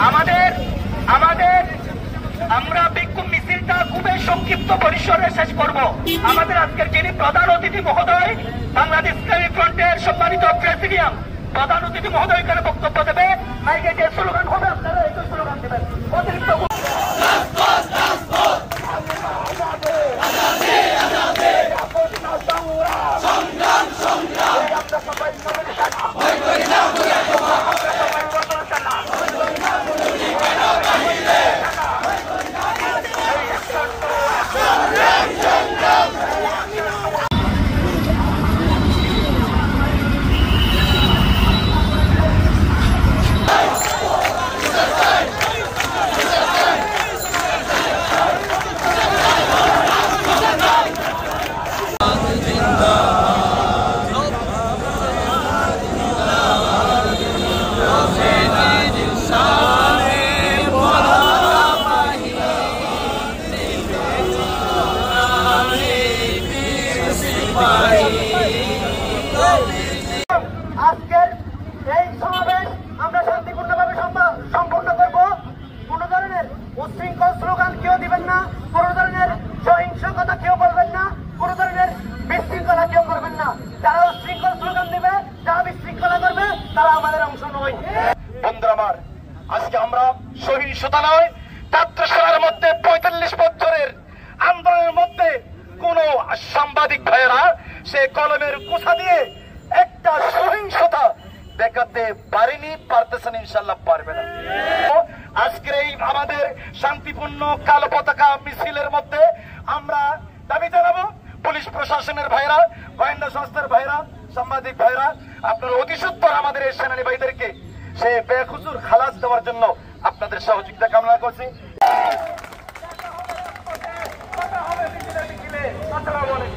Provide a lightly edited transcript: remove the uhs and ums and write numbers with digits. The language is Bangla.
আমাদের আমাদের আমরা বিক্ষোভ মিছিলটা খুবই সংক্ষিপ্ত পরিসরে শেষ করব। আমাদের আজকের যিনি প্রধান অতিথি মহোদয়, বাংলাদেশ ইসলামী ফ্রন্টের সম্মানিত প্রেসিডিয়াম প্রধান অতিথি মহোদয় এখানে বক্তব্য দেবে। মাইকে যে স্লোগান হবে আপনারা এই স্লোগান দেবেন। অতিরিক্ত আজকের এই সমাবেশ আমরা শান্তিপূর্ণভাবে সম্পন্ন করব। কোন ধরনের উচ্ছৃঙ্খল স্লোগান কেউ দিবেন না, কোন ধরনের সহিংস কথা কেউ বলবেন না, কোন ধরনের বিশৃঙ্খলা কেউ করবেন না। যারা উচ্ছৃঙ্খল স্লোগান দিবে, যারা বিশৃঙ্খলা করবে, তারা আমাদের অংশ নয়। বন্ধুরা আমার, আজকে আমরা সহিংসতা নয়, ছাত্রসভার মধ্যে ৪৫ বছরের আন্দোলনের মধ্যে কোন সাংবাদিক ভাইয়েরা সে কলমের কুচা দিয়ে একটা সহিংসতা দেখাতে পারেনি, পারতেছেন, ইনশাল্লাহ পারবে না। আজকের এই আমাদের শান্তিপূর্ণ কালো পতাকা মিছিলের মধ্যে আমরা দাবি জানাবো, পুলিশ প্রশাসনের ভাইরা, গোয়েন্দা সংস্থার ভাইরা, সাংবাদিক ভাইরা, আপনারা অতি সত্বর আমাদের এই সেনানী ভাইদেরকে সে বেখুজুর খালাস দেওয়ার জন্য আপনাদের সহযোগিতা কামনা করছি। আসসালামু আলাইকুম।